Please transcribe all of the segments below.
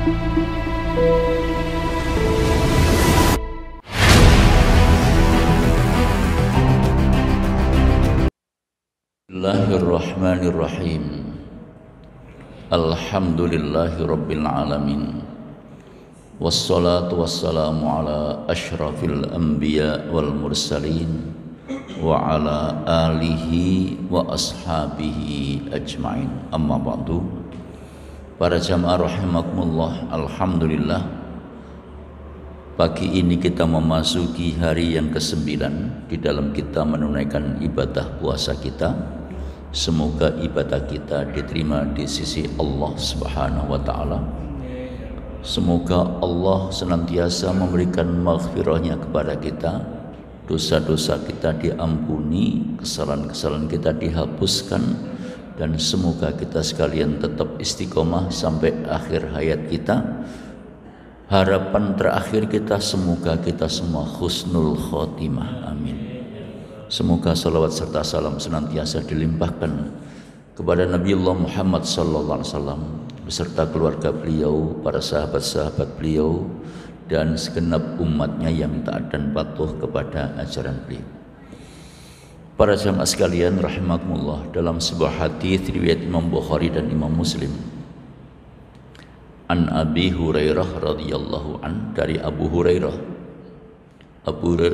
Bismillahirrahmanirrahim. Alhamdulillahi rabbil alamin. Wassalatu wassalamu ala asyrafil anbiya wal mursalin wa ala alihi wa ashabihi ajmain. Amma ba'du. Para jamaah rahimakumullah, alhamdulillah, pagi ini kita memasuki hari yang ke-9 di dalam kita menunaikan ibadah puasa kita. Semoga ibadah kita diterima di sisi Allah Subhanahu wa ta'ala. Semoga Allah senantiasa memberikan maghfirahnya kepada kita, dosa-dosa kita diampuni, kesalahan-kesalahan kita dihapuskan, dan semoga kita sekalian tetap istiqomah sampai akhir hayat kita. Harapan terakhir kita, semoga kita semua husnul khotimah, amin. Semoga salawat serta salam senantiasa dilimpahkan kepada Nabiullah Muhammad SAW beserta keluarga beliau, para sahabat-sahabat beliau, dan segenap umatnya yang taat dan patuh kepada ajaran beliau. Para jamaah sekalian rahimakumullah, dalam sebuah hadis riwayat Imam Bukhari dan Imam Muslim, An Abi Hurairah radhiyallahu an, dari Abu Hurairah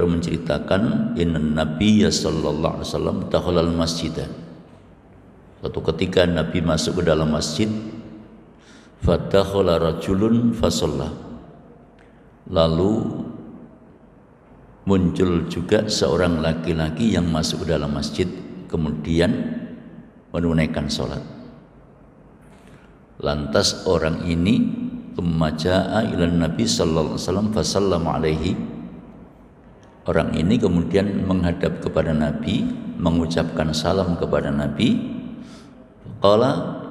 menceritakan, inna Nabiyya sallallahu alaihi wasallam dakhalal masjidah. Suatu ketika Nabi masuk ke dalam masjid, fadakhala rajulun fasalla. Lalu muncul juga seorang laki-laki yang masuk ke dalam masjid kemudian menunaikan salat. Lantas orang ini kemaja'a ila Nabi sallallahu alaihi wasallam fasallama alaihi. Orang ini kemudian menghadap kepada Nabi, mengucapkan salam kepada Nabi. Qala,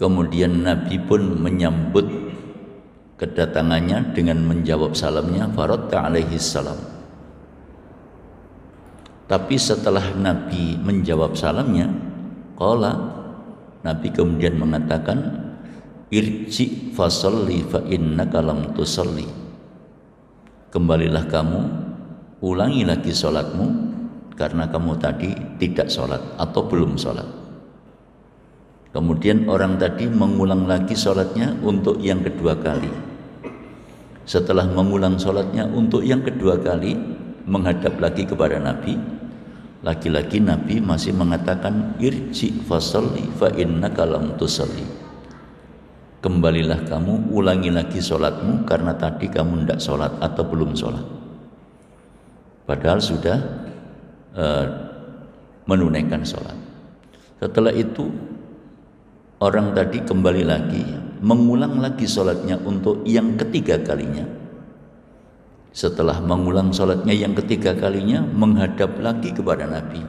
kemudian Nabi pun menyambut kedatangannya dengan menjawab salamnya, faradda alaihi salam. Tapi setelah Nabi menjawab salamnya, qala, Nabi kemudian mengatakan, irji fasalli fa innaka lam tusalli. Kembalilah kamu, ulangi lagi sholatmu, karena kamu tadi tidak sholat atau belum sholat. Kemudian orang tadi mengulang lagi sholatnya untuk yang kedua kali. Setelah mengulang sholatnya untuk yang kedua kali, menghadap lagi kepada Nabi. Lagi-lagi Nabi masih mengatakan, irji fasalli fa innaka lam tusalli. Kembalilah kamu, ulangi lagi sholatmu, karena tadi kamu tidak sholat atau belum sholat. Padahal sudah menunaikan sholat. Setelah itu orang tadi kembali lagi, mengulang lagi sholatnya untuk yang ketiga kalinya. Setelah mengulang sholatnya yang ketiga kalinya, menghadap lagi kepada Nabi.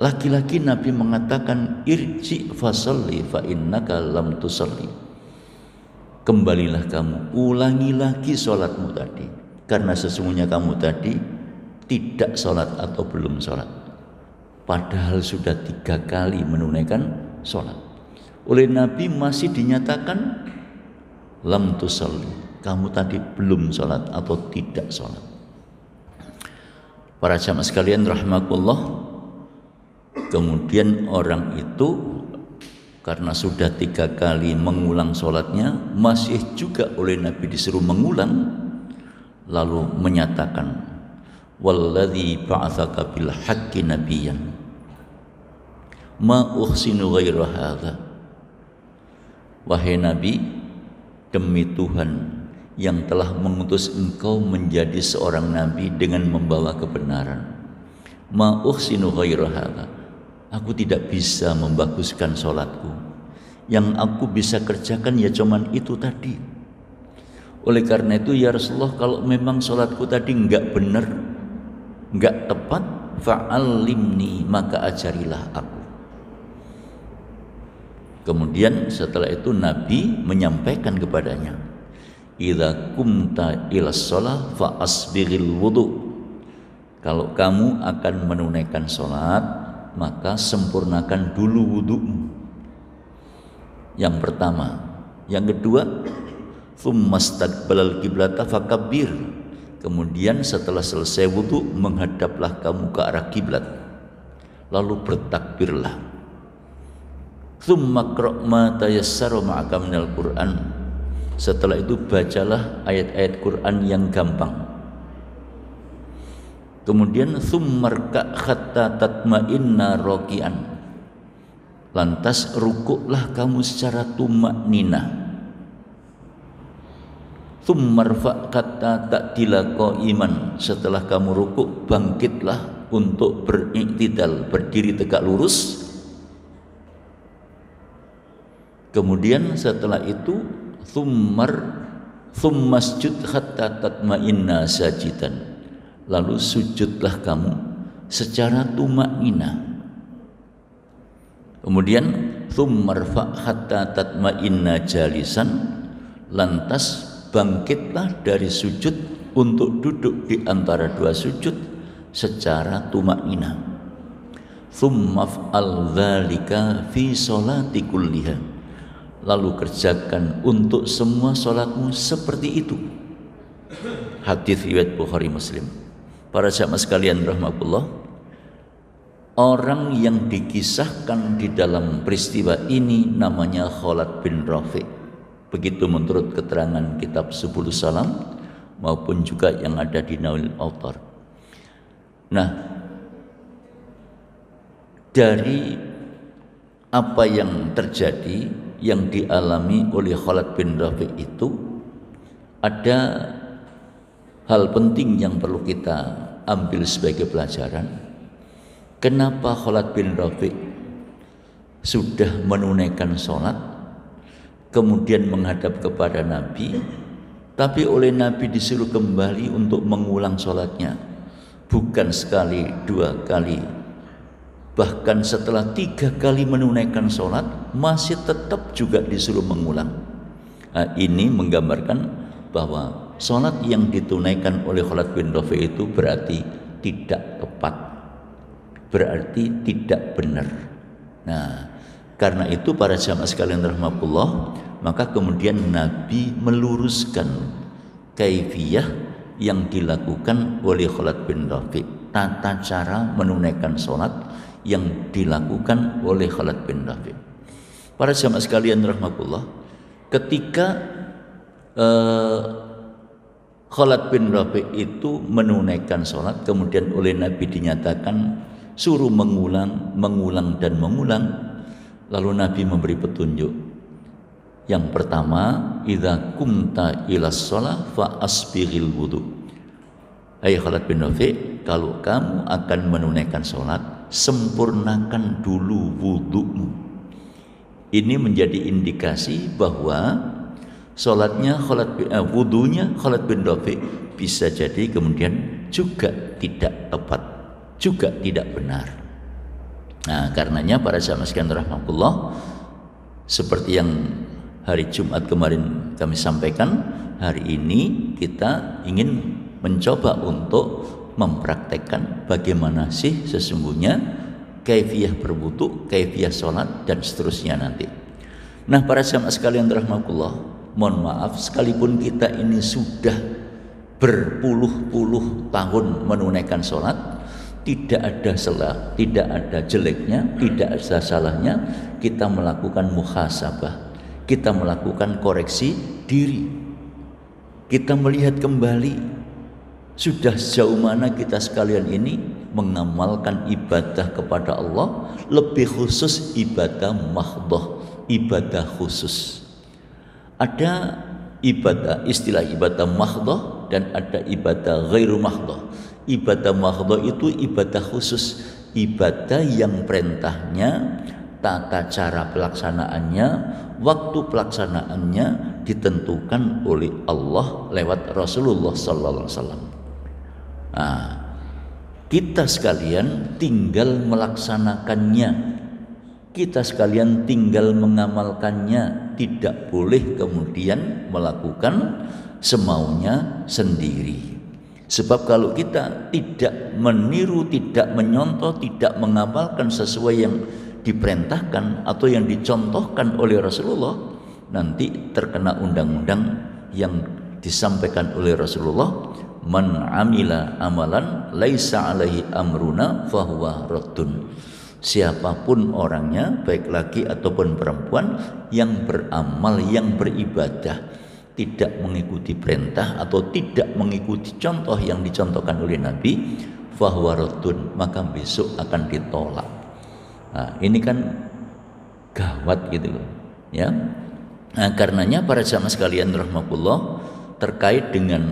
Lagi-lagi Nabi mengatakan, irji fasalli fa innaka lam tusalli. Kembalilah kamu, ulangi lagi sholatmu tadi, karena sesungguhnya kamu tadi tidak sholat atau belum sholat. Padahal sudah 3 kali menunaikan sholat. Oleh Nabi masih dinyatakan lam tusalli, kamu tadi belum sholat atau tidak sholat. Para jamaah sekalian rahimakumullah, kemudian orang itu karena sudah 3 kali mengulang sholatnya, masih juga oleh Nabi disuruh mengulang, lalu menyatakan, walladzi ba'atsaka bil haqqi nabiyyan ma uhsinu ghaira hadza. Wahai Nabi, demi Tuhan yang telah mengutus engkau menjadi seorang nabi dengan membawa kebenaran, ma uhsinu ghaira hadza, aku tidak bisa membaguskan sholatku. Yang aku bisa kerjakan ya cuman itu tadi. Oleh karena itu ya Rasulullah, kalau memang sholatku tadi enggak benar, enggak tepat, fa'allimni, maka ajarilah aku. Kemudian setelah itu Nabi menyampaikan kepadanya, idza kumta ila shalah fa asbighil wudu. Kalau kamu akan menunaikan sholat, maka sempurnakan dulu wudu'mu. Yang pertama, Yang kedua, tsumastaqbalal qiblata fakabbir. Kemudian setelah selesai wudu, menghadaplah kamu ke arah kiblat, lalu bertakbirlah. Tsumma qra' ma tayassara ma'aka minal Qur'an. Setelah itu bacalah ayat-ayat Quran yang gampang. Kemudian tsummarka' hatta tatma'inna raki'an. Lantas rukuklah kamu secara tumakninah. Tsummarfa' hatta ta'dila qa'iman. Setelah kamu rukuk, bangkitlah untuk beriktidal, berdiri tegak lurus. Kemudian setelah itu tsummasjud hatta tatma'inna sajidan. Lalu sujudlah kamu secara tumakninah. Kemudian tsummarfa' hatta tatma'inna jalisan. Lantas bangkitlah dari sujud untuk duduk di antara dua sujud secara tumakninah. Tsummaf'al dzalika fi sholati kulliha. Lalu kerjakan untuk semua sholatmu seperti itu. Hadis riwayat Bukhari Muslim. Para jamaah sekalian rahimakumullah, orang yang dikisahkan di dalam peristiwa ini namanya Khalid bin Rafi'. Begitu menurut keterangan kitab Subulus Salam maupun juga yang ada di Nailul Awtar. Nah, dari apa yang terjadi, yang dialami oleh Khalid bin Rafi' itu, ada hal penting yang perlu kita ambil sebagai pelajaran. Kenapa Khalid bin Rafi' sudah menunaikan sholat, kemudian menghadap kepada Nabi, tapi oleh Nabi disuruh kembali untuk mengulang sholatnya, bukan sekali, dua kali, bahkan setelah 3 kali menunaikan sholat masih tetap juga disuruh mengulang. Nah, ini menggambarkan bahwa sholat yang ditunaikan oleh Khalid bin Rafi' itu berarti tidak tepat, berarti tidak benar. Nah, karena itu para jamaah sekalian rahimakumullah, maka kemudian Nabi meluruskan kaifiyah yang dilakukan oleh Khalid bin Rafi', tata cara menunaikan sholat yang dilakukan oleh Khalid bin Rafi'. Para jamaah sekalian rahimakumullah, ketika Khalid bin Rafi' itu menunaikan sholat, kemudian oleh Nabi dinyatakan suruh mengulang, mengulang dan mengulang. Lalu Nabi memberi petunjuk. Yang pertama, idza kumta ilas shalah fa asbighil wudu. Hai Khalid bin Rafi', kalau kamu akan menunaikan sholat, sempurnakan dulu wudu'mu. Ini menjadi indikasi bahwa sholatnya wudunya Khalid bin Rafi' bisa jadi kemudian juga tidak tepat, juga tidak benar. Nah, karenanya para jamaah sekalian rahimakumullah, seperti yang hari Jumat kemarin kami sampaikan, hari ini kita ingin mencoba untuk mempraktekkan bagaimana sih sesungguhnya kaifiyah berwudu, kaifiyah sholat dan seterusnya nanti. Nah, para jamaah sekalian rahimakumullah, mohon maaf, sekalipun kita ini sudah berpuluh-puluh tahun menunaikan sholat, tidak ada salah, tidak ada jeleknya, tidak ada salahnya kita melakukan muhasabah, kita melakukan koreksi diri, kita melihat kembali sudah sejauh mana kita sekalian ini mengamalkan ibadah kepada Allah, lebih khusus ibadah mahdhah, ibadah khusus. Ada ibadah, istilah ibadah mahdhah dan ada ibadah ghairu mahdhah. Ibadah mahdhah itu ibadah khusus, ibadah yang perintahnya, tata cara pelaksanaannya, waktu pelaksanaannya ditentukan oleh Allah lewat Rasulullah sallallahu alaihi wasallam. Nah, kita sekalian tinggal melaksanakannya, kita sekalian tinggal mengamalkannya, tidak boleh kemudian melakukan semaunya sendiri. Sebab kalau kita tidak meniru, tidak menyontoh, tidak mengamalkan sesuai yang diperintahkan atau yang dicontohkan oleh Rasulullah, nanti terkena undang-undang yang disampaikan oleh Rasulullah, man amila amalan laisa alaihi amruna fahuwa raddun. Siapapun orangnya, baik laki ataupun perempuan, yang beramal, yang beribadah tidak mengikuti perintah atau tidak mengikuti contoh yang dicontohkan oleh Nabi, fahuwa raddun, maka besok akan ditolak. Nah, ini kan gawat gitu loh, ya. Nah, karenanya para jamaah sekalian rahimakumullah, terkait dengan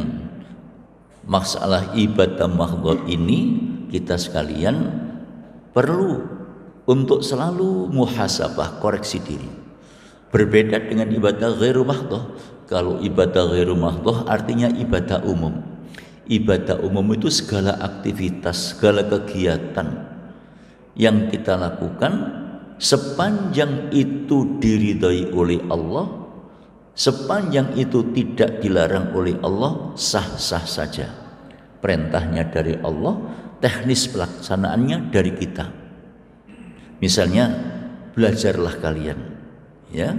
masalah ibadah mahdhah ini, kita sekalian perlu untuk selalu muhasabah, koreksi diri. Berbeda dengan ibadah ghairu mahdhah. Kalau ibadah ghairu mahdhah artinya ibadah umum. Ibadah umum itu segala aktivitas, segala kegiatan yang kita lakukan sepanjang itu diridhai oleh Allah, sepanjang itu tidak dilarang oleh Allah, sah-sah saja. Perintahnya dari Allah, teknis pelaksanaannya dari kita. Misalnya, belajarlah kalian, ya,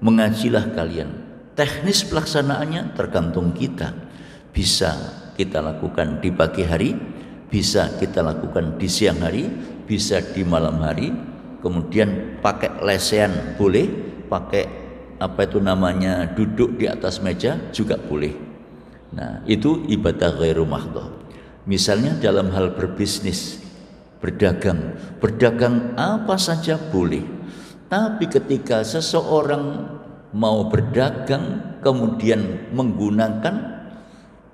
mengajilah kalian. Teknis pelaksanaannya tergantung kita. Bisa kita lakukan di pagi hari, bisa kita lakukan di siang hari, bisa di malam hari. Kemudian pakai lesehan boleh, pakai duduk di atas meja juga boleh. Nah, itu ibadah ghairu mahdhah. Misalnya dalam hal berbisnis, berdagang apa saja boleh. Tapi ketika seseorang mau berdagang kemudian menggunakan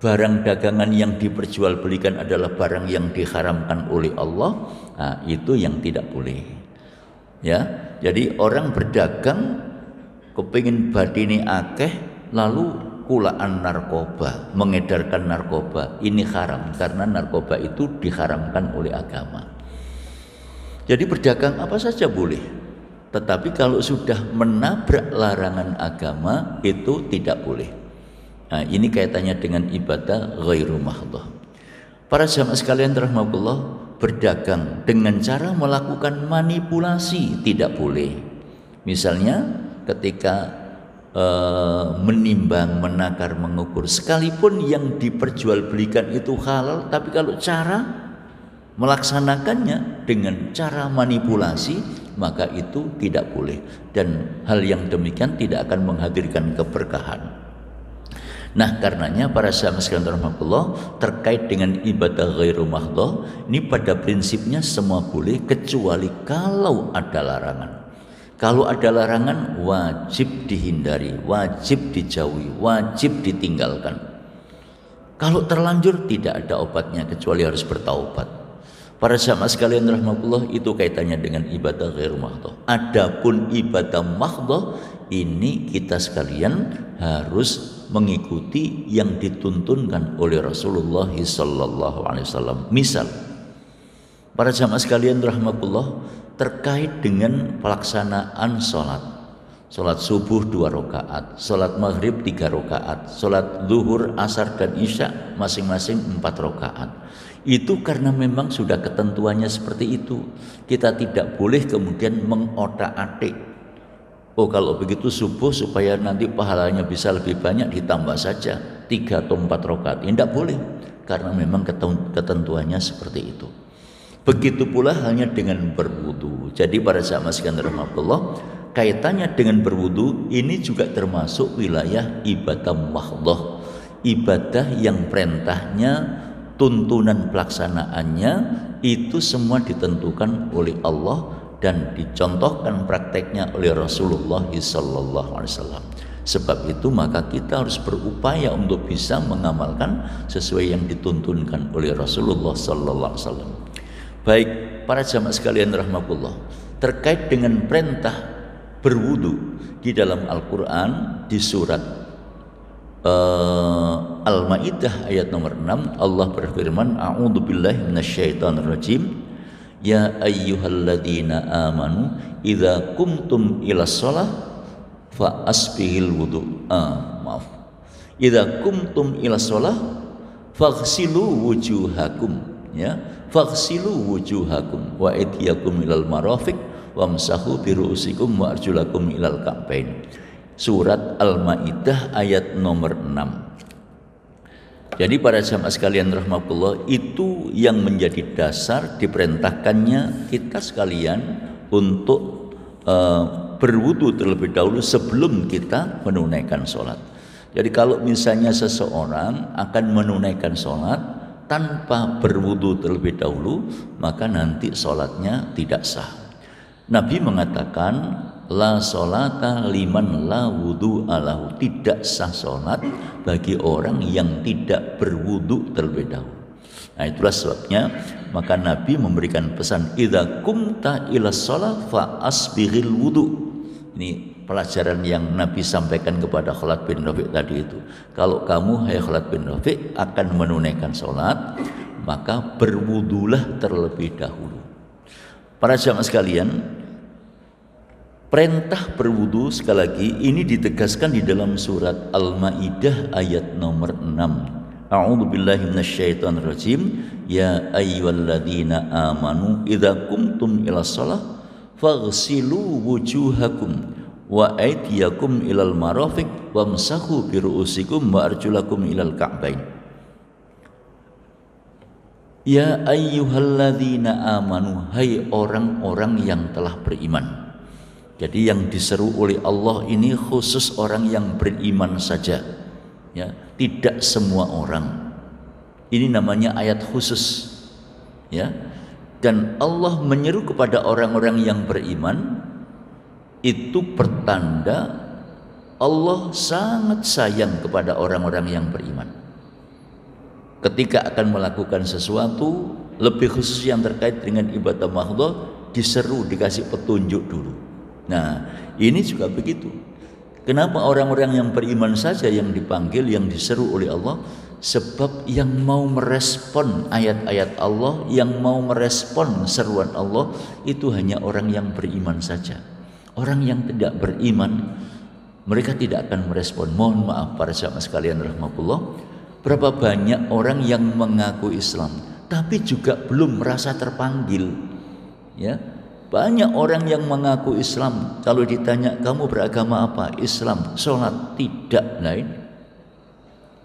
barang dagangan yang diperjualbelikan adalah barang yang diharamkan oleh Allah, nah, itu yang tidak boleh. Ya, jadi orang berdagang kepingin badini akeh lalu kulaan narkoba, mengedarkan narkoba, ini haram karena narkoba itu diharamkan oleh agama. Jadi berdagang apa saja boleh, tetapi kalau sudah menabrak larangan agama itu tidak boleh. Nah, ini kaitannya dengan ibadah ghairu mahdhah. Para jamaah sekalian rahimakumullah, berdagang dengan cara melakukan manipulasi tidak boleh. Misalnya ketika menimbang, menakar, mengukur, sekalipun yang diperjualbelikan itu halal, tapi kalau cara melaksanakannya dengan cara manipulasi, maka itu tidak boleh, dan hal yang demikian tidak akan menghadirkan keberkahan. Nah, karenanya para sahabat sekalian rahimakumullah, terkait dengan ibadah ghairu mahdhah ini pada prinsipnya semua boleh kecuali kalau ada larangan. Kalau ada larangan wajib dihindari, wajib dijauhi, wajib ditinggalkan. Kalau terlanjur tidak ada obatnya kecuali harus bertaubat. Para jamaah sekalian rahimakumullah, itu kaitannya dengan ibadah ghairu mahdhah. Adapun ibadah mahdhah ini kita sekalian harus mengikuti yang dituntunkan oleh Rasulullah sallallahu alaihi wasallam. Misal, para jamaah sekalian rahimakumullah, terkait dengan pelaksanaan sholat subuh 2 rakaat, sholat maghrib 3 rakaat, sholat zuhur, asar dan isya masing-masing 4 rakaat. Itu karena memang sudah ketentuannya seperti itu. Kita tidak boleh kemudian mengotak-atik. Oh, kalau begitu subuh supaya nanti pahalanya bisa lebih banyak ditambah saja 3 atau 4 rakaat. Ya, tidak boleh, karena memang ketentuannya seperti itu. Begitu pula halnya dengan berwudu. Jadi para jamaah sekalian rahimakumullah, kaitannya dengan berwudu ini juga termasuk wilayah ibadah mahdhah. Ibadah yang perintahnya, tuntunan pelaksanaannya itu semua ditentukan oleh Allah dan dicontohkan prakteknya oleh Rasulullah sallallahu alaihi wasallam. Sebab itu maka kita harus berupaya untuk bisa mengamalkan sesuai yang dituntunkan oleh Rasulullah sallallahu alaihi wasallam. Baik para jamaah sekalian rahimakumullah, terkait dengan perintah berwudu di dalam Al-Qur'an di surat Al-Maidah ayat nomor 6, Allah berfirman, a'udzubillahi minasyaitonirrajim, ya ayyuhalladzina amanu idza qumtum ilas shalah fa asbihil wudu. Idza qumtum ilas shalah faghsilu wujuhakum, ya, faghsilu wujuhakum wa aydiyakum ilal marafiq wamsahu bi ru'usikum wa arjulakum ilal ka'bain. surat Al-Maidah ayat nomor 6. Jadi para jamaah sekalian rahmatullah, itu yang menjadi dasar diperintahkannya kita sekalian untuk berwudu terlebih dahulu sebelum kita menunaikan sholat. Jadi kalau misalnya seseorang akan menunaikan sholat tanpa berwudu terlebih dahulu, maka nanti sholatnya tidak sah. Nabi mengatakan, la sholata liman la wudu alahu, tidak sah sholat bagi orang yang tidak berwudu terlebih dahulu. Nah, itulah sebabnya maka Nabi memberikan pesan, idza kumta ila sholat fa asbihil wudu. Ini pelajaran yang Nabi sampaikan kepada Khalid bin Rafi' tadi itu. Kalau kamu hai Khalid bin Rafi' akan menunaikan sholat, maka berwudulah terlebih dahulu. Para jamaah sekalian, perintah berwudu sekali lagi ini ditegaskan di dalam surat Al-Maidah ayat nomor 6. A'udzubillahi minasyaitonirrajim. Ya ayyuhalladzina amanu idza qumtum ila shalah faghsilu wujuhakum wa aydiyakum ilal marafiq wamsahu bi ru'usikum wa arjulakum ilal ka'bain. Ya ayyuhalladzina amanu, hai orang-orang yang telah beriman. Jadi yang diseru oleh Allah ini khusus orang yang beriman saja, ya, tidak semua orang. Ini namanya ayat khusus, ya. Dan Allah menyeru kepada orang-orang yang beriman, itu pertanda Allah sangat sayang kepada orang-orang yang beriman. Ketika akan melakukan sesuatu, lebih khusus yang terkait dengan ibadah mahdhah, diseru, dikasih petunjuk dulu. Nah, ini juga begitu. Kenapa orang-orang yang beriman saja yang dipanggil, yang diseru oleh Allah? Sebab yang mau merespon ayat-ayat Allah, yang mau merespon seruan Allah, itu hanya orang yang beriman saja. Orang yang tidak beriman, mereka tidak akan merespon. Mohon maaf para jamaah sekalian rahmatullah, berapa banyak orang yang mengaku Islam tapi juga belum merasa terpanggil, ya. Banyak orang yang mengaku Islam, kalau ditanya kamu beragama apa? Islam, sholat, tidak lain.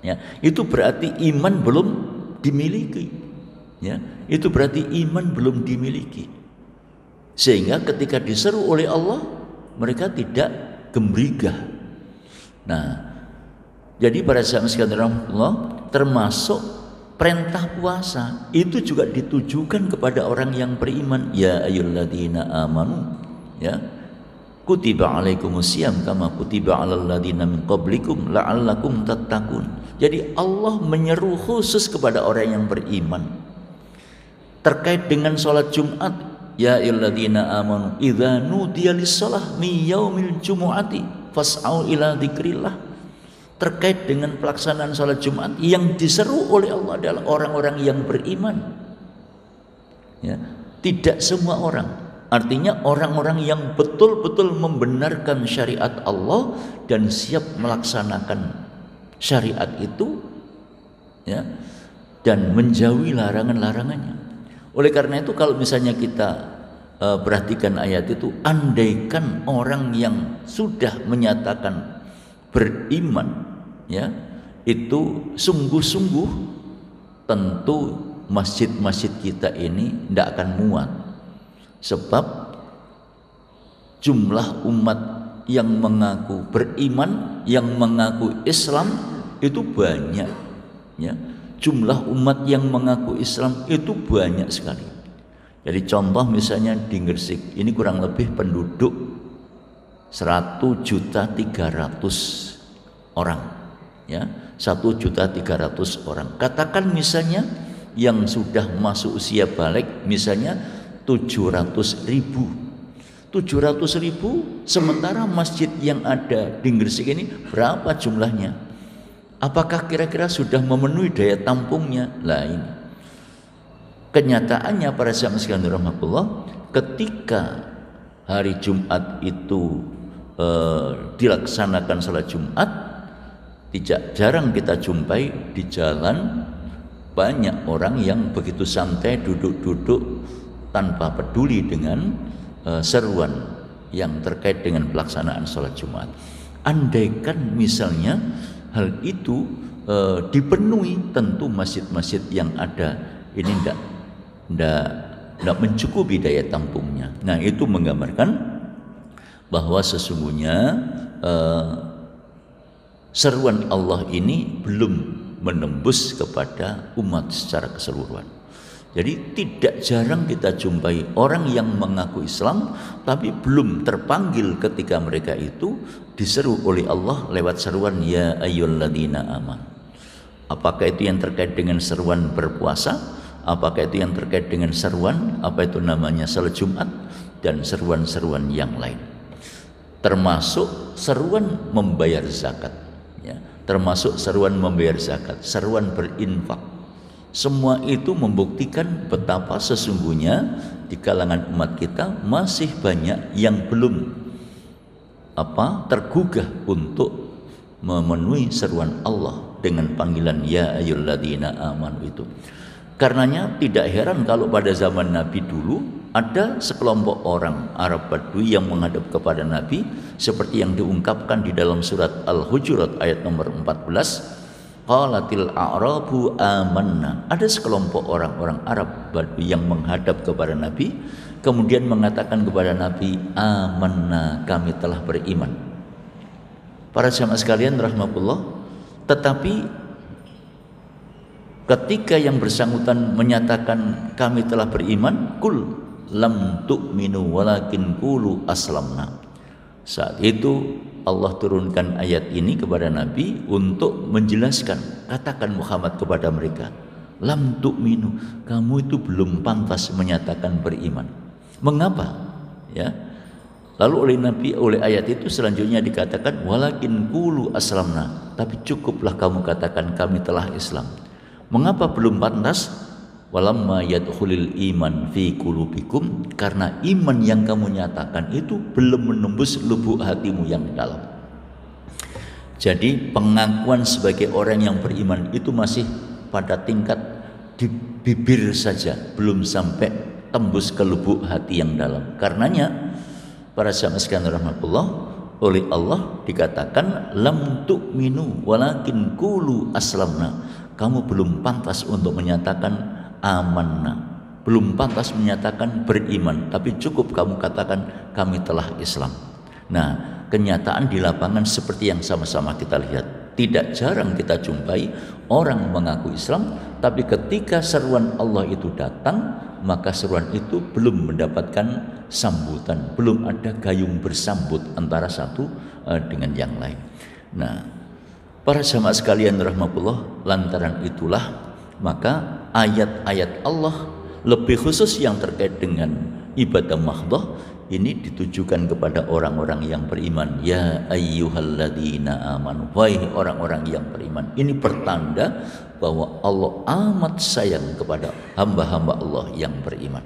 Ya, itu berarti iman belum dimiliki. Ya, itu berarti iman belum dimiliki. Sehingga ketika diseru oleh Allah, mereka tidak gembrigah. Nah, jadi para sahabat sekalian Allah, termasuk perintah puasa itu juga ditujukan kepada orang yang beriman. Ya ayyuhalladzina amanu, ya, kutiba alaikumusiyam kama kutiba alal ladzina min qablikum la'allakum tattaqun. Jadi Allah menyeru khusus kepada orang yang beriman terkait dengan sholat Jumat. Ya ayyuhalladzina amanu idza nudiya lis-shalah min yaumil jumu'ati fas'au ila dzikrillah. Terkait dengan pelaksanaan sholat Jumat, yang diseru oleh Allah adalah orang-orang yang beriman, ya, tidak semua orang. Artinya orang-orang yang betul-betul membenarkan syariat Allah dan siap melaksanakan syariat itu, ya, dan menjauhi larangan-larangannya. Oleh karena itu kalau misalnya kita perhatikan ayat itu, andaikan orang yang sudah menyatakan beriman, ya, itu sungguh-sungguh, tentu masjid-masjid kita ini tidak akan muat. Sebab jumlah umat yang mengaku beriman, yang mengaku Islam itu banyak, ya. Jumlah umat yang mengaku Islam itu banyak sekali. Jadi contoh misalnya di Gresik ini kurang lebih penduduk 1.300.000 orang, ya, 1.300.000 orang. Katakan misalnya yang sudah masuk usia balik misalnya 700.000, sementara masjid yang ada di Gresik ini berapa jumlahnya? Apakah kira-kira sudah memenuhi daya tampungnya? Lah ini kenyataannya para jamaah sekalian rahmatullah, ketika hari Jumat itu dilaksanakan salat Jumat, tidak jarang kita jumpai di jalan banyak orang yang begitu santai duduk-duduk tanpa peduli dengan seruan yang terkait dengan pelaksanaan salat Jumat. Andaikan misalnya hal itu dipenuhi, tentu masjid-masjid yang ada ini tidak mencukupi daya tampungnya. Nah, itu menggambarkan bahwa sesungguhnya seruan Allah ini belum menembus kepada umat secara keseluruhan. Jadi tidak jarang kita jumpai orang yang mengaku Islam tapi belum terpanggil ketika mereka itu diseru oleh Allah lewat seruan ya ayyuhalladzina aman. Apakah itu yang terkait dengan seruan berpuasa? Apakah itu yang terkait dengan seruan apa itu namanya salat Jumat dan seruan-seruan yang lain? Termasuk seruan membayar zakat, ya. Termasuk seruan membayar zakat, seruan berinfak. Semua itu membuktikan betapa sesungguhnya di kalangan umat kita masih banyak yang belum tergugah untuk memenuhi seruan Allah dengan panggilan ya ayyuhalladzina amanu itu. Karenanya tidak heran kalau pada zaman Nabi dulu ada sekelompok orang Arab Badui yang menghadap kepada Nabi seperti yang diungkapkan di dalam surat Al-Hujurat ayat nomor 14. Qalatil a'rabu amanna. Ada sekelompok orang-orang Arab Badui yang menghadap kepada Nabi kemudian mengatakan kepada Nabi, amanna, kami telah beriman. Para jamaah sekalian rahmatullah, tetapi ketika yang bersangkutan menyatakan kami telah beriman, kul lam tu'minu walakin qulu aslamna. Saat itu Allah turunkan ayat ini kepada Nabi untuk menjelaskan, katakan Muhammad kepada mereka, lam tu'minu, kamu itu belum pantas menyatakan beriman. Mengapa? Ya. Lalu oleh ayat itu selanjutnya dikatakan walakin qulu aslamna, tapi cukuplah kamu katakan kami telah Islam. Mengapa belum pantas? Walamma yadkhulul iman fi qulubikum, karena iman yang kamu nyatakan itu belum menembus lubuk hatimu yang dalam. Jadi pengakuan sebagai orang yang beriman itu masih pada tingkat di bibir saja, belum sampai tembus ke lubuk hati yang dalam. Karenanya para jamaah sekalian rahmatullah, oleh Allah dikatakan lam tu'minu walakin qulu aslamna. Kamu belum pantas untuk menyatakan amanna, belum pantas menyatakan beriman, tapi cukup kamu katakan kami telah Islam. Nah, kenyataan di lapangan seperti yang sama-sama kita lihat. Tidak jarang kita jumpai orang mengaku Islam, tapi ketika seruan Allah itu datang, maka seruan itu belum mendapatkan sambutan, belum ada gayung bersambut antara satu dengan yang lain. Nah, para jamaah sekalian rahmatullah, lantaran itulah maka ayat-ayat Allah lebih khusus yang terkait dengan ibadah mahdoh ini ditujukan kepada orang-orang yang beriman. Ya ayyuhalladzina amanu, wahai orang-orang yang beriman. Ini pertanda bahwa Allah amat sayang kepada hamba-hamba Allah yang beriman.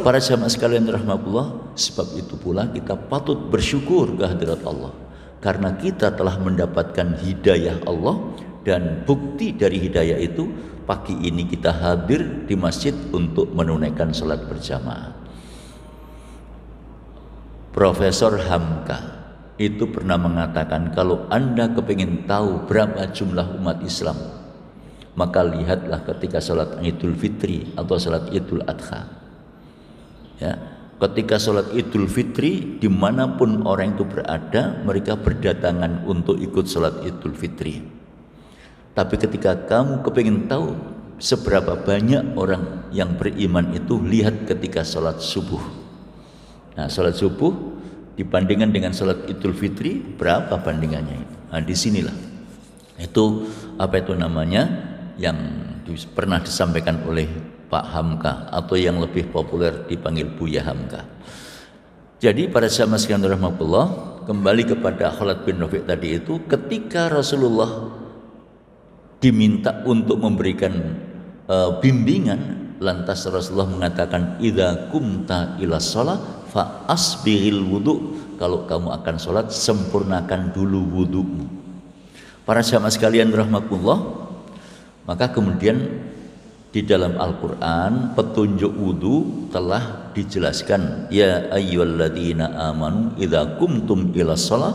Para jamaah sekalian rahmatullah, sebab itu pula kita patut bersyukur kehadirat Allah, karena kita telah mendapatkan hidayah Allah, dan bukti dari hidayah itu pagi ini kita hadir di masjid untuk menunaikan salat berjamaah. Profesor Hamka itu pernah mengatakan, kalau Anda kepingin tahu berapa jumlah umat Islam, maka lihatlah ketika salat Idul Fitri atau salat Idul Adha. Ya, ketika salat Idul Fitri dimanapun orang itu berada, mereka berdatangan untuk ikut salat Idul Fitri. Tapi ketika kamu kepingin tahu seberapa banyak orang yang beriman itu, lihat ketika salat subuh. Nah, salat subuh dibandingkan dengan salat Idul Fitri, berapa bandingannya itu? Nah, disinilah itu apa itu namanya yang pernah disampaikan oleh Pak Hamka, atau yang lebih populer dipanggil Buya Hamka. Jadi pada zaman sekalian rahmatullah, kembali kepada Khalid bin Rafi' tadi itu, ketika Rasulullah diminta untuk memberikan bimbingan, lantas Rasulullah mengatakan, idza kumta ila shalah fa asbiril wudu, kalau kamu akan sholat sempurnakan dulu wudumu. Para jamaah sekalian rahmatullah, maka kemudian di dalam Al-Quran petunjuk wudu telah dijelaskan, ya ayyuhalladzina amanu idza kumtum ila shalah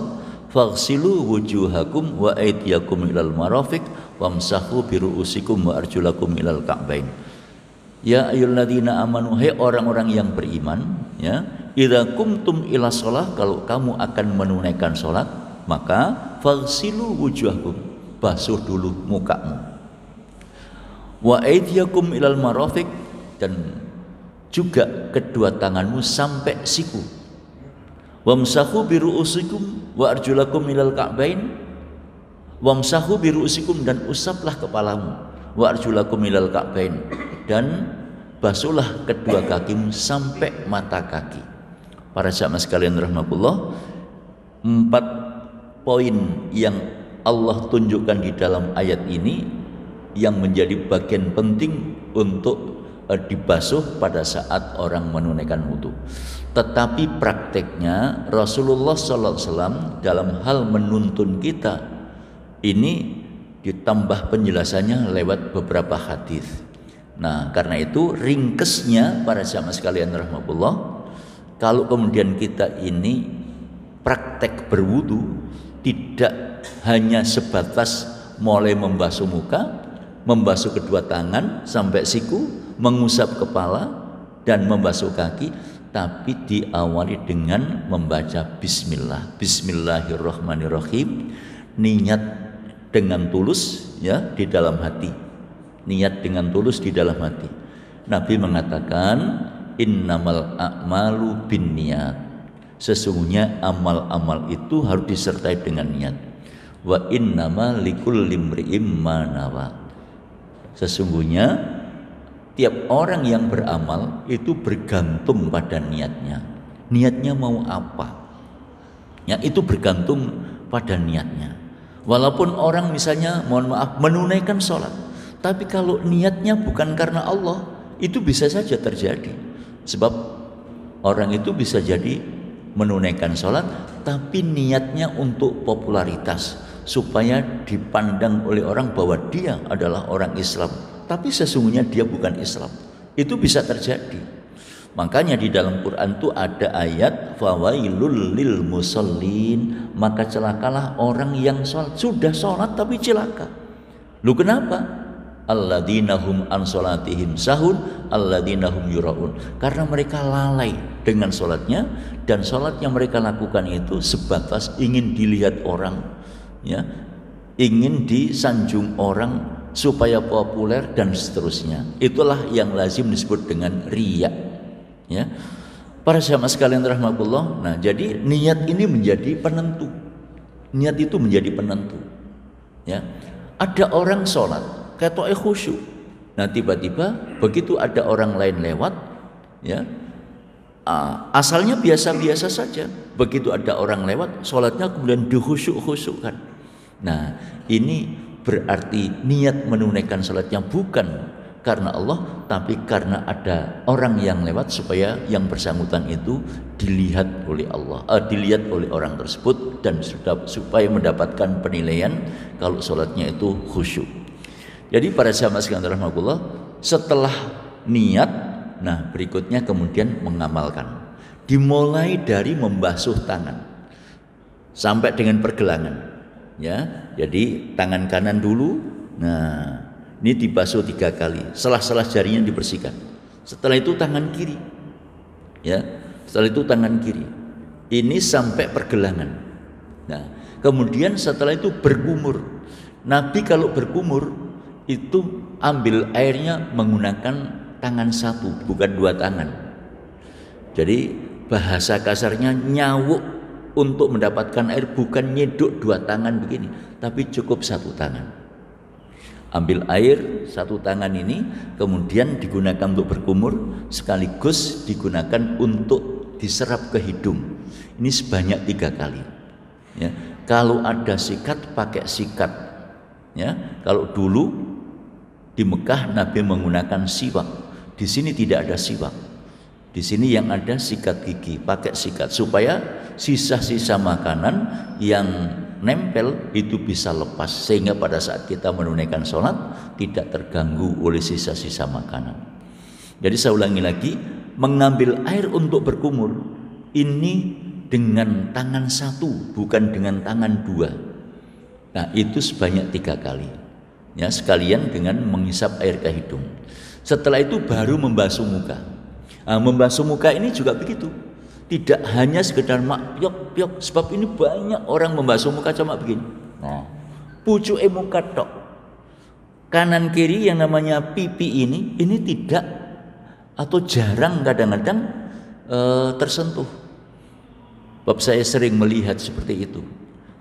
faghsilu wujuhakum wa aydiyakum ilal marafiq wamsahu biru'usikum wa arjulakum ilal ka'bain. Ya ayyuhalladzina amanu, hai orang-orang yang beriman, ya, idza qumtum ila shalah, kalau kamu akan menunaikan salat, maka faghsilu wujuhakum, basuh dulu mukamu, wa aydiyakum ilal marafiq, dan juga kedua tanganmu sampai siku, wamsahu biru'usikum wa arjulakum ilal ka'bain, wamsahu biru'usikum, dan usaplah kepalamu, wa arjulakum ilal ka'bain, dan basuhlah kedua kakimu sampai mata kaki. Para jamaah sekalian rahmatullah, 4 poin yang Allah tunjukkan di dalam ayat ini yang menjadi bagian penting untuk dibasuh pada saat orang menunaikan wudu. Tetapi prakteknya Rasulullah SAW dalam hal menuntun kita ini ditambah penjelasannya lewat beberapa hadis. Nah, karena itu ringkesnya para jamaah sekalian rahmatullah, kalau kemudian kita ini praktek berwudu tidak hanya sebatas mulai membasuh muka, membasuh kedua tangan sampai siku, mengusap kepala dan membasuh kaki, tapi diawali dengan membaca bismillah, bismillahirrahmanirrahim, niat dengan tulus, ya, di dalam hati. Niat dengan tulus di dalam hati. Nabi mengatakan innamal a'malu binniyat, sesungguhnya amal-amal itu harus disertai dengan niat. Wa innama likulli imri'im ma nawa, sesungguhnya tiap orang yang beramal itu bergantung pada niatnya. Niatnya mau apa, ya, itu bergantung pada niatnya. Walaupun orang misalnya, mohon maaf, menunaikan sholat, tapi kalau niatnya bukan karena Allah, itu bisa saja terjadi. Sebab orang itu bisa jadi menunaikan sholat, tapi niatnya untuk popularitas, supaya dipandang oleh orang bahwa dia adalah orang Islam, tapi sesungguhnya dia bukan Islam. Itu bisa terjadi. Makanya di dalam Quran itu ada ayat fawailul lil musallin, maka celakalah orang yang sholat, sudah sholat tapi celaka. Lu kenapa? Alladzina hum an sholatihim sahun alladzina hum yuraun, karena mereka lalai dengan sholatnya, dan sholat yang mereka lakukan itu sebatas ingin dilihat orang, ya, ingin disanjung orang supaya populer dan seterusnya. Itulah yang lazim disebut dengan riya, ya. Para jamaah sekalian rahmatullah, nah jadi niat ini menjadi penentu. Niat itu menjadi penentu, ya. Ada orang sholat ketoke khusyuk, nah tiba-tiba begitu ada orang lain lewat, ya, asalnya biasa-biasa saja, begitu ada orang lewat sholatnya kemudian dikhusyuk-khusyukkan. Nah ini berarti niat menunaikan sholatnya bukan karena Allah, tapi karena ada orang yang lewat supaya yang bersangkutan itu dilihat oleh Allah, dilihat oleh orang tersebut, dan supaya mendapatkan penilaian kalau sholatnya itu khusyuk. Jadi para jamaah sekalian rahmatullah, setelah niat, nah berikutnya kemudian mengamalkan. Dimulai dari membasuh tangan sampai dengan pergelangan, ya. Jadi tangan kanan dulu, nah ini dibasuh 3 kali, selah-selah jarinya dibersihkan. Setelah itu tangan kiri, ya. Setelah itu tangan kiri, ini sampai pergelangan. Nah kemudian setelah itu berkumur. Nabi kalau berkumur itu ambil airnya menggunakan tangan satu, bukan 2 tangan. Jadi bahasa kasarnya nyawuk untuk mendapatkan air, bukan nyeduk 2 tangan begini, tapi cukup 1 tangan. Ambil air 1 tangan ini kemudian digunakan untuk berkumur, sekaligus digunakan untuk diserap ke hidung. Ini sebanyak 3 kali, ya. Kalau ada sikat pakai sikat, ya. Kalau dulu di Mekah Nabi menggunakan siwak, di sini tidak ada siwak. Di sini yang ada sikat gigi, pakai sikat supaya sisa-sisa makanan yang nempel itu bisa lepas, sehingga pada saat kita menunaikan sholat tidak terganggu oleh sisa-sisa makanan. Jadi saya ulangi lagi, mengambil air untuk berkumur ini dengan tangan satu, bukan dengan tangan dua. Nah, itu sebanyak 3 kali. Ya, sekalian dengan menghisap air ke hidung. Setelah itu baru membasuh muka. Nah, membasuh muka ini juga begitu. Tidak hanya sekedar mak piok, sebab ini banyak orang membasuh muka cuma begini. Nah, pucuk muka tok. Kanan kiri yang namanya pipi ini tidak atau jarang kadang-kadang tersentuh. Sebab saya sering melihat seperti itu.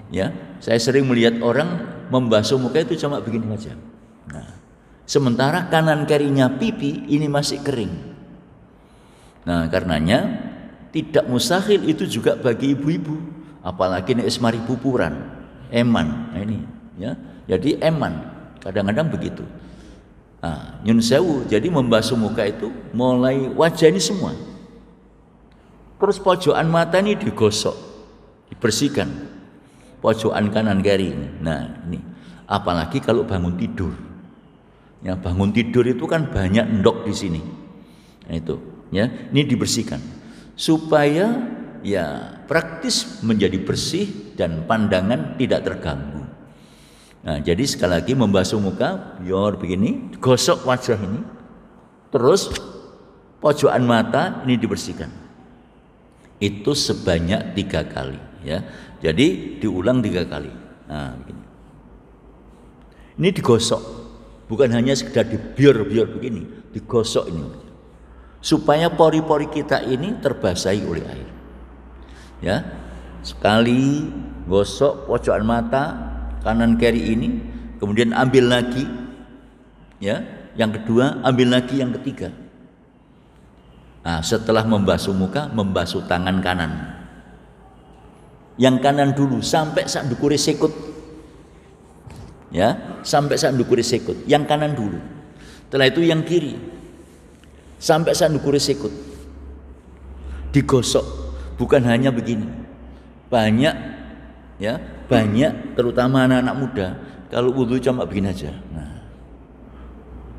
Ya, saya sering melihat orang membasuh muka itu cuma begini saja. Nah, sementara kanan kirinya pipi ini masih kering. Nah, karenanya tidak mustahil itu juga bagi ibu-ibu, apalagi nek mari pupuran, eman. Nah, ini ya. Jadi eman kadang-kadang begitu. Nah, nyun sewu, jadi membasuh muka itu mulai wajah ini semua. Terus pojokan mata ini digosok, dibersihkan. Pojokan kanan kiri ini. Nah, ini apalagi kalau bangun tidur. Ya, bangun tidur itu kan banyak endok di sini. Nah, itu, ya. Ini dibersihkan supaya ya praktis menjadi bersih dan pandangan tidak terganggu. Nah, jadi sekali lagi membasuh muka biar begini, gosok wajah ini. Terus pojokan mata ini dibersihkan. Itu sebanyak 3 kali, ya. Jadi diulang 3 kali. Nah, begini. Ini digosok, bukan hanya sekedar dibiar begini, digosok ini, supaya pori-pori kita ini terbasahi oleh air. Ya, sekali gosok pojokan mata kanan kiri ini, kemudian ambil lagi, ya, yang kedua, ambil lagi yang ketiga. Nah, setelah membasuh muka, membasuh tangan kanan. Yang kanan dulu sampai sak ndukure sikut. Ya, sampai sak ndukure sikut. Yang kanan dulu. Setelah itu yang kiri. Sampai sak ndukure sikut. Digosok. Bukan hanya begini. Banyak, ya, banyak terutama anak-anak muda kalau wudu cuma begini aja. Nah,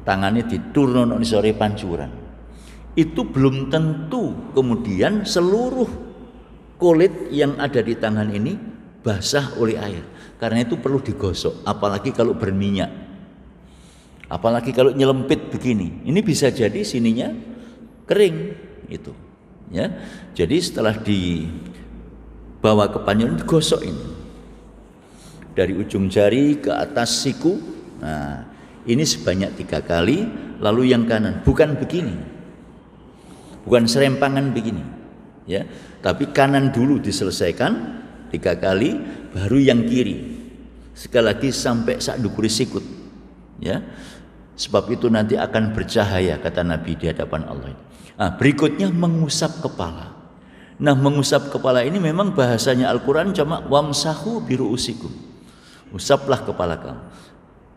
tangannya diturun sore pancuran. Itu belum tentu kemudian seluruh kulit yang ada di tangan ini basah oleh air. Karena itu perlu digosok, apalagi kalau berminyak. Apalagi kalau nyelempit begini. Ini bisa jadi sininya kering itu. Ya. Jadi setelah dibawa ke pancuran digosok ini. Dari ujung jari ke atas siku. Nah, ini sebanyak 3 kali, lalu yang kanan bukan begini. Bukan serempangan begini. Ya, tapi kanan dulu diselesaikan 3 kali, baru yang kiri. Sekali lagi sampai sak ndukure sikut. Ya, sebab itu nanti akan bercahaya kata Nabi di hadapan Allah. Nah, berikutnya mengusap kepala. Nah, mengusap kepala ini memang bahasanya Al-Quran cuma wamsahu biru'usikum. Usaplah kepala kamu.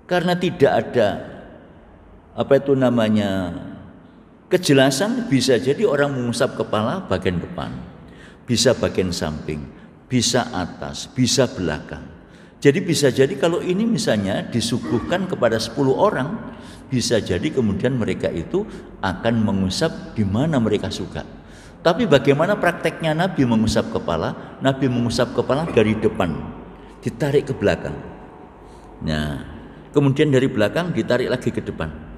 Karena tidak ada kejelasan, bisa jadi orang mengusap kepala bagian depan, bisa bagian samping, bisa atas, bisa belakang. Jadi bisa jadi kalau ini misalnya disuguhkan kepada 10 orang, bisa jadi kemudian mereka itu akan mengusap di mana mereka suka. Tapi bagaimana prakteknya Nabi mengusap kepala? Nabi mengusap kepala dari depan, ditarik ke belakang. Nah, kemudian dari belakang ditarik lagi ke depan.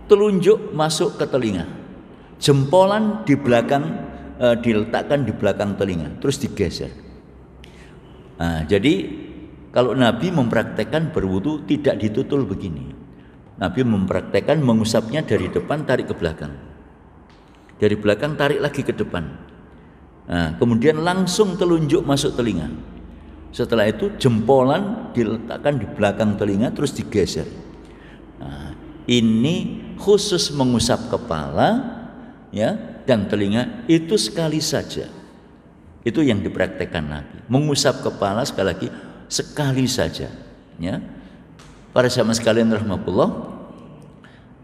Telunjuk masuk ke telinga, jempolan di belakang diletakkan di belakang telinga, terus digeser. Nah, jadi kalau Nabi mempraktekkan berwudu tidak ditutul begini. Nabi mempraktekkan mengusapnya dari depan tarik ke belakang, dari belakang tarik lagi ke depan. Nah, kemudian langsung telunjuk masuk telinga. Setelah itu jempolan diletakkan di belakang telinga terus digeser. Nah, ini khusus mengusap kepala, ya, dan telinga itu sekali saja. Itu yang dipraktekkan Nabi. Mengusap kepala sekali lagi sekali saja, ya. Para jamaah sekalian rahmatullah,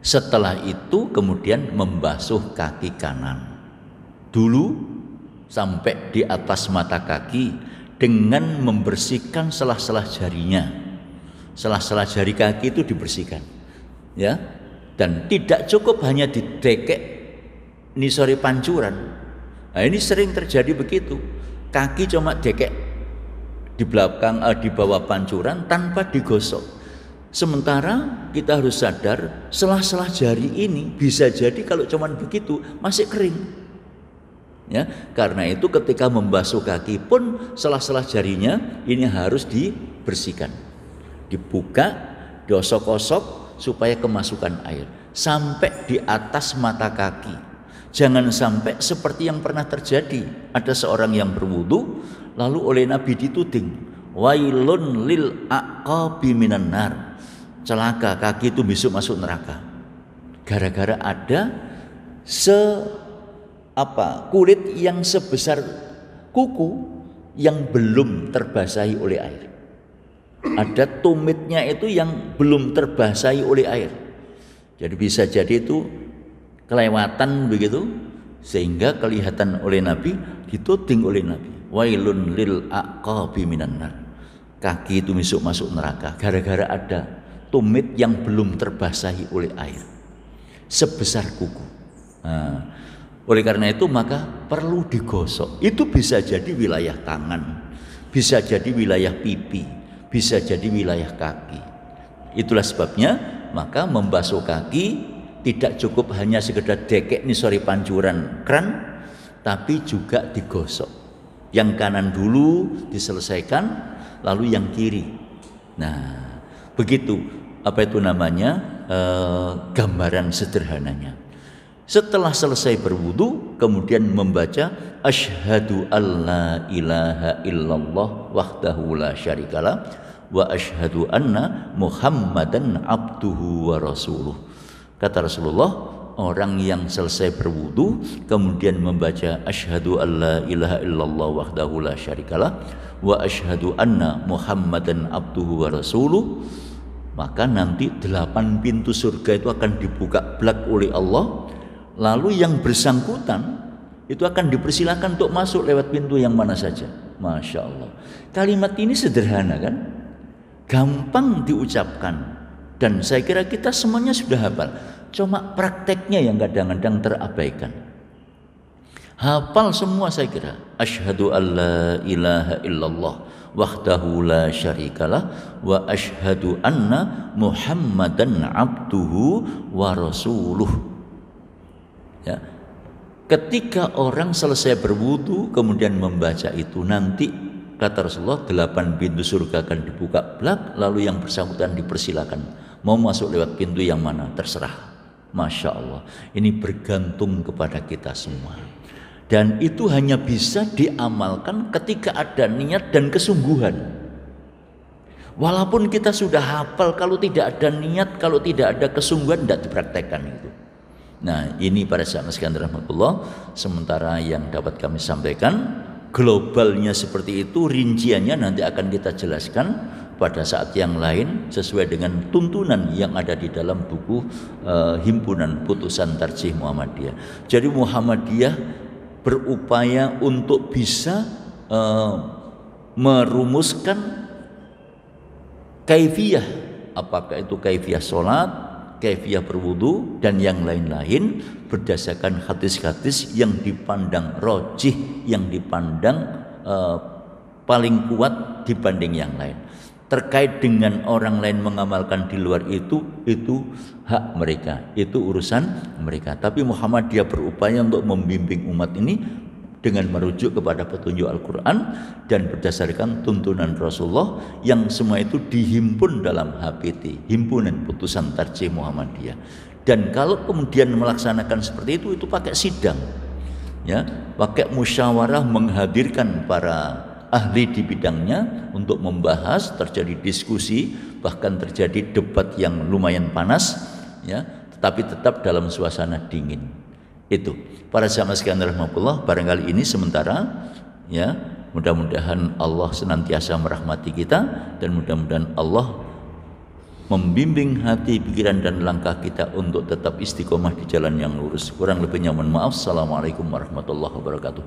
setelah itu kemudian membasuh kaki kanan dulu sampai di atas mata kaki dengan membersihkan selah-selah jarinya. Selah-selah jari kaki itu dibersihkan, ya. Dan tidak cukup hanya didekek nisori pancuran, Nah, ini sering terjadi begitu. Kaki cuma dekek di belakang, di bawah pancuran tanpa digosok. Sementara kita harus sadar selah-selah jari ini bisa jadi kalau cuma begitu masih kering. Ya, karena itu ketika membasuh kaki pun selah-selah jarinya ini harus dibersihkan, dibuka, digosok-gosok supaya kemasukan air sampai di atas mata kaki. Jangan sampai seperti yang pernah terjadi, ada seorang yang berwudu lalu oleh Nabi dituding, wailun lil aqabi minan nar, celaka kaki itu besok masuk neraka, gara-gara ada kulit yang sebesar kuku yang belum terbasahi oleh air. Ada tumitnya itu yang belum terbasahi oleh air. Jadi bisa jadi itu kelewatan begitu sehingga kelihatan oleh Nabi, dituding oleh Nabi, wailun lil aqabi minan nar, kaki itu masuk neraka gara-gara ada tumit yang belum terbasahi oleh air sebesar kuku. Nah, oleh karena itu maka perlu digosok. Itu bisa jadi wilayah tangan, bisa jadi wilayah pipi, bisa jadi wilayah kaki. Itulah sebabnya maka membasuh kaki tidak cukup hanya sekedar dekek nisori pancuran kran, tapi juga digosok. Yang kanan dulu diselesaikan, lalu yang kiri. Nah, begitu apa itu namanya gambaran sederhananya. Setelah selesai berwudu, kemudian membaca asyhadu alla ilaha illallah wahdahu la syarikalah wa asyhadu anna Muhammadan abduhu wa rasuluh. Kata Rasulullah, orang yang selesai berwudu kemudian membaca asyhadu alla ilaha illallah wahdahu la syarikalah wa asyhadu anna Muhammadan abduhu wa rasuluh, maka nanti 8 pintu surga itu akan dibuka blak oleh Allah. Lalu yang bersangkutan itu akan dipersilakan untuk masuk lewat pintu yang mana saja. Masya Allah. Kalimat ini sederhana kan? Gampang diucapkan. Dan saya kira kita semuanya sudah hafal. Cuma prakteknya yang kadang-kadang terabaikan. Hafal semua saya kira. Asyhadu alla ilaha illallah wahdahu la syarikalah wa asyhadu anna Muhammadan abduhu wa rasuluh. Ya. Ketika orang selesai berwudu kemudian membaca itu, nanti kata Rasulullah 8 pintu surga akan dibuka blak, lalu yang bersangkutan dipersilakan mau masuk lewat pintu yang mana terserah. Masya Allah, ini bergantung kepada kita semua, dan itu hanya bisa diamalkan ketika ada niat dan kesungguhan. Walaupun kita sudah hafal, kalau tidak ada niat, kalau tidak ada kesungguhan, tidak dipraktekkan itu. Nah, ini para sahabat sekalian rahmatullah, sementara yang dapat kami sampaikan globalnya seperti itu, rinciannya nanti akan kita jelaskan pada saat yang lain sesuai dengan tuntunan yang ada di dalam buku Himpunan Putusan Tarjih Muhammadiyah. Jadi Muhammadiyah berupaya untuk bisa merumuskan kaifiyah, apakah itu kaifiyah sholat, kaifiyah berwudu dan yang lain-lain berdasarkan hadis-hadis yang dipandang rojih, yang dipandang paling kuat dibanding yang lain. Terkait dengan orang lain mengamalkan di luar itu hak mereka, itu urusan mereka. Tapi Muhammadiyah berupaya untuk membimbing umat ini dengan merujuk kepada petunjuk Al-Quran dan berdasarkan tuntunan Rasulullah, yang semua itu dihimpun dalam HPT, Himpunan Putusan Tarjih Muhammadiyah. Dan kalau kemudian melaksanakan seperti itu pakai sidang, ya, pakai musyawarah, menghadirkan para ahli di bidangnya untuk membahas, terjadi diskusi, bahkan terjadi debat yang lumayan panas, ya, tetapi tetap dalam suasana dingin. Itu para sahabat sekalian rahmatullah, barangkali ini sementara, ya, mudah-mudahan Allah senantiasa merahmati kita dan mudah-mudahan Allah membimbing hati, pikiran dan langkah kita untuk tetap istiqomah di jalan yang lurus. Kurang lebihnya mohon maaf. Assalamualaikum warahmatullahi wabarakatuh.